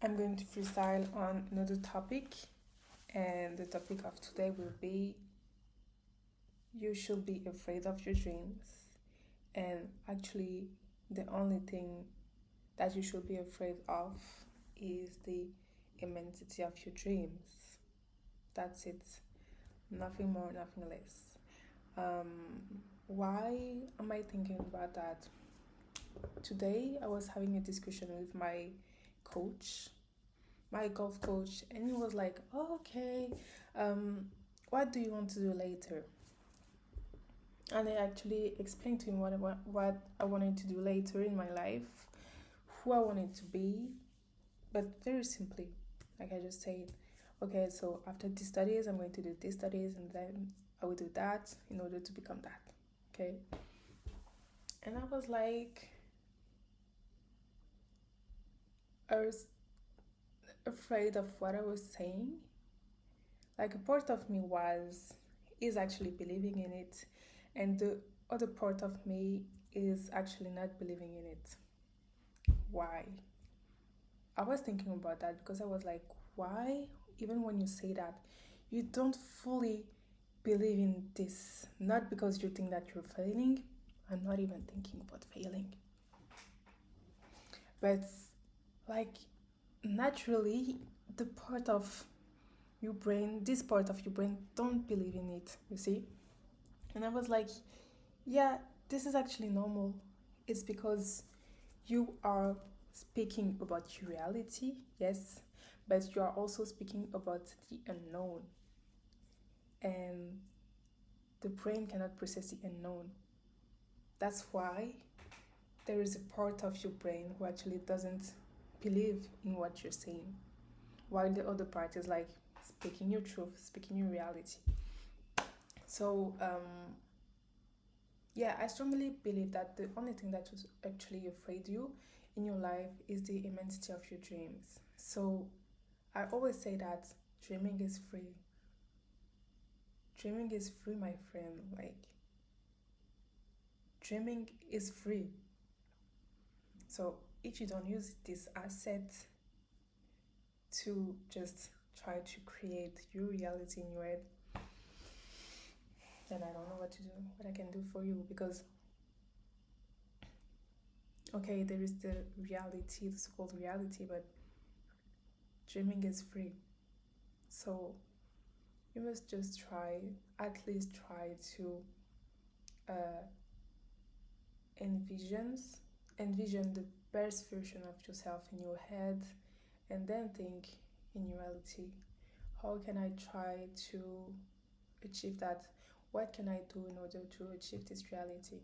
I'm going to freestyle on another topic, and the topic of today will be you should be afraid of your dreams. And actually, the only thing that you should be afraid of is the immensity of your dreams. That's it. Nothing more, nothing less. Why am I thinking about that? Today, I was having a discussion with my coach, my golf coach, and he was like, oh, okay, what do you want to do later? And I actually explained to him what I wanted to do later in my life, who I wanted to be, but very simply. Like I just said, okay, so after these studies, I'm going to do these studies, and then I will do that in order to become that. Okay. And I was like, I was afraid of what I was saying. Like a part of me is actually believing in it, and the other part of me is actually not believing in it. Why? I was thinking about that because I was like, why? Even when you say that, you don't fully believe in this. Not because you think that you're failing. I'm not even thinking about failing. But like naturally, the part of your brain, this part of your brain, don't believe in it, you see? And I was like, yeah, this is actually normal. It's because you are speaking about reality, yes, but you are also speaking about the unknown. And the brain cannot process the unknown. That's why there is a part of your brain who actually doesn't believe in what you're saying, while the other part is like speaking your truth, speaking your reality. So, yeah, I strongly believe that the only thing that was actually afraid you in your life is the immensity of your dreams. So I always say that dreaming is free. Dreaming is free, my friend. Like, dreaming is free. So if you don't use this asset to just try to create your reality in your head, then I don't know what to do, what I can do for you. Because, okay, there is the reality, the so called reality, but dreaming is free. So you must just try, at least try to uh, envision the best version of yourself in your head, and then think in reality, how can I try to achieve that? What can I do in order to achieve this reality?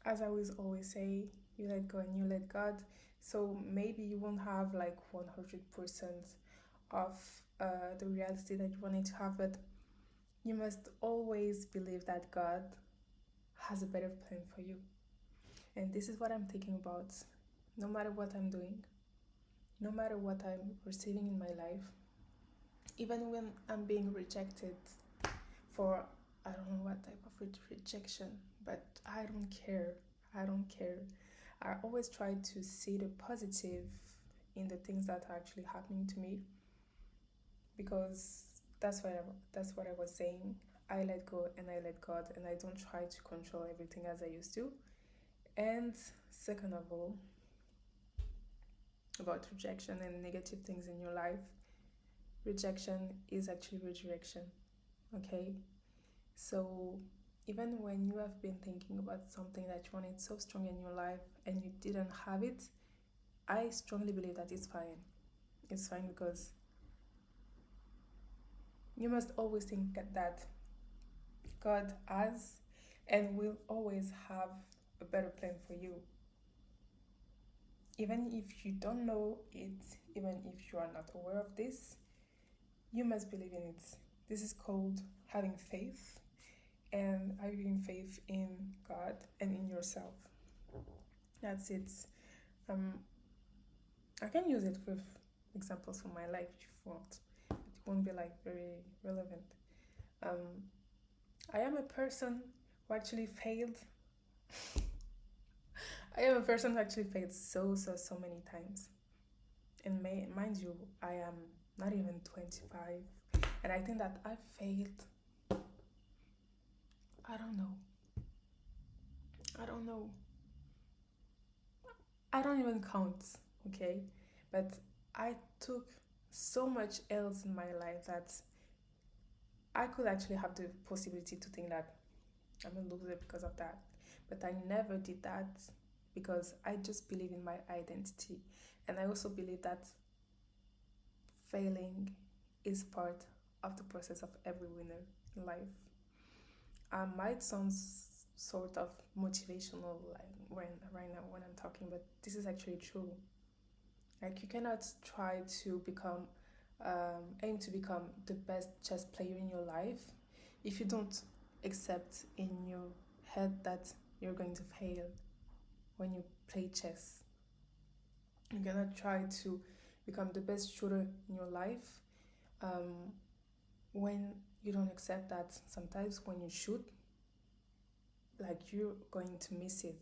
As I always say, you let go and you let God. So maybe you won't have like 100% of the reality that you wanted to have, but you must always believe that God has a better plan for you. And this is what I'm thinking about. No matter what I'm doing, no matter what I'm receiving in my life, even when I'm being rejected for I don't know what type of rejection, but I don't care. I don't care. I always try to see the positive in the things that are actually happening to me, because that's what I was saying. I let go and I let God, and I don't try to control everything as I used to. And second of all, about rejection and negative things in your life, rejection is actually redirection. Okay, so even when you have been thinking about something that you wanted so strong in your life and you didn't have it, I strongly believe that it's fine. It's fine because you must always think that God has and will always have a better plan for you. Even if you don't know it, even if you are not aware of this, you must believe in it. This is called having faith, and having faith in God and in yourself. That's it. Um, I can use it with examples from my life if you want. It won't be like very relevant. Um, I am a person who actually failed. I am a person who actually failed so many times. And mind you, I am not even 25. And I think that I failed, I don't know. I don't know. I don't even count, okay? But I took so much else in my life that I could actually have the possibility to think that I'm a loser because of that. But I never did that because I just believe in my identity. And I also believe that failing is part of the process of every winner in life. Might sound sort of motivational like when right now when I'm talking, but this is actually true. Like you cannot try to become aim to become the best chess player in your life if you don't accept in your head that you're going to fail when you play chess. You cannot try to become the best shooter in your life um, when you don't accept that sometimes when you shoot, like you're going to miss it,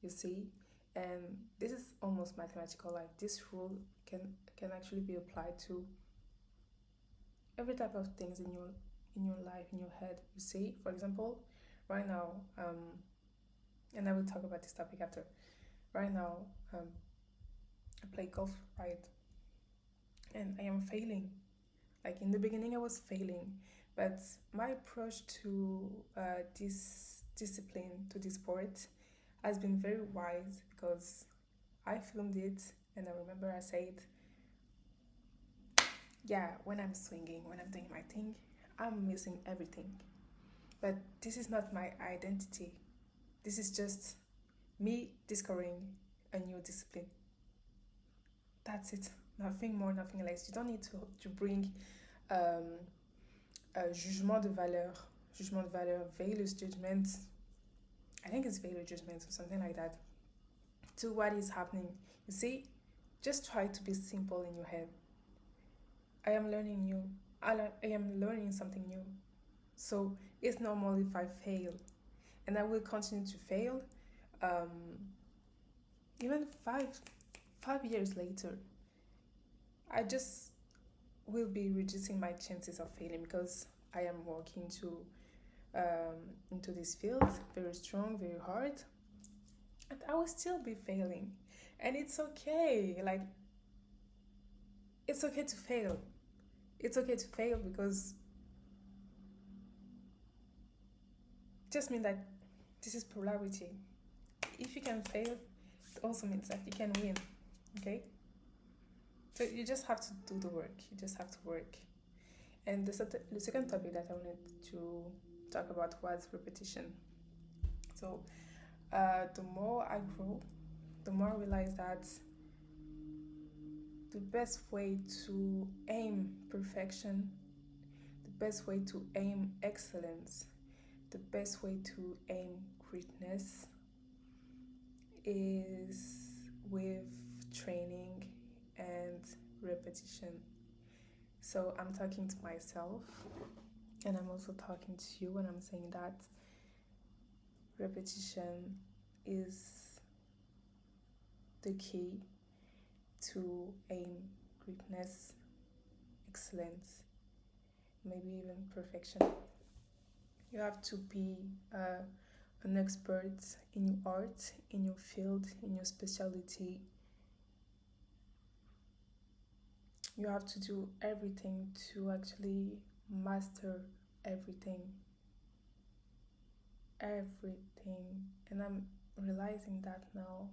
you see. And this is almost mathematical. Like this rule can can actually be applied to every type of things in your life, in your head, you see. For example, right now, and I will talk about this topic after. Right now, um, I play golf, right? And I am failing. Like in the beginning, I was failing, but my approach to this discipline, to this sport, has been very wise because I filmed it and I remember I said, yeah, when I'm swinging, when I'm doing my thing, I'm missing everything. But this is not my identity. This is just me discovering a new discipline. That's it. Nothing more, nothing less. You don't need to bring um, a jugement de valeur, values judgment. I think it's value judgment or something like that to what is happening. You see, just try to be simple in your head. I am learning new. I am learning something new. So it's normal if I fail, and I will continue to fail. Um, even 5 years later, I just will be reducing my chances of failing because I am working to into this field very strong, very hard, and I will still be failing, and it's okay. Like it's okay to fail. It's okay to fail because it just means that this is polarity. If you can fail, it also means that you can win. Okay, so you just have to do the work. You just have to work. And the second topic that I wanted to talk about was repetition. So the more I grow, the more I realize that the best way to aim perfection, the best way to aim excellence, the best way to aim greatness is with training and repetition. So I'm talking to myself and I'm also talking to you when I'm saying that repetition is the key to aim greatness, excellence, maybe even perfection. You have to be an expert in your art, in your field, in your specialty. You have to do everything to actually master everything. Everything. And I'm realizing that now.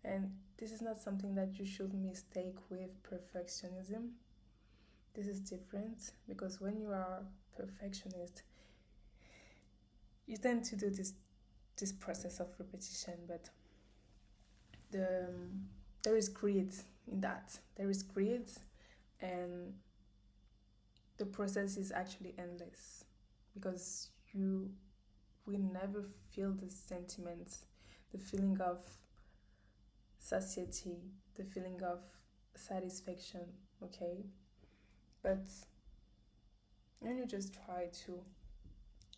And this is not something that you should mistake with perfectionism. This is different because when you are perfectionist, you tend to do this process of repetition, but the there is greed in that. There is greed, and the process is actually endless because you will never feel the sentiment, the feeling of satiety, the feeling of satisfaction. Okay, but when you just try to,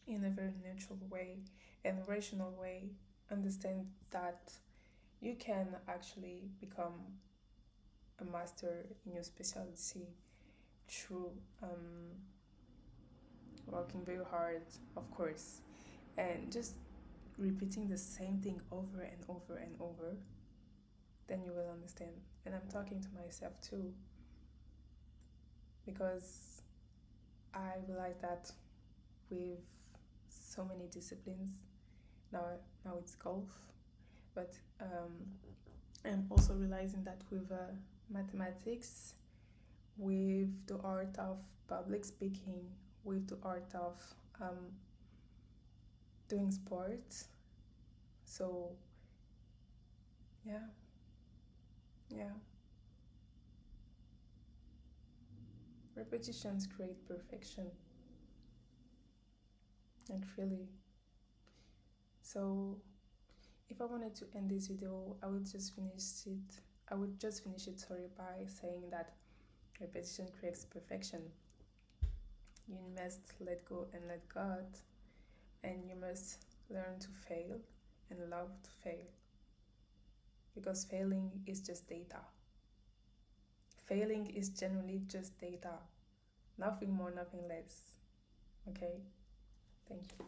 in a very neutral way and rational way, understand that You can actually become a master in your specialty through working very hard, of course, and just repeating the same thing over and over and over, then you will understand. And I'm talking to myself too, because I realized that with so many disciplines, now now it's golf, but I'm also realizing that with mathematics, with the art of public speaking, with the art of um, doing sports. So yeah, yeah. Repetitions create perfection, like really. So if I wanted to end this video, I would just finish it. I would just finish it, sorry, by saying that repetition creates perfection. You must let go and let God, and you must learn to fail and love to fail, because failing is just data. Failing is generally just data, nothing more, nothing less. Okay, thank you.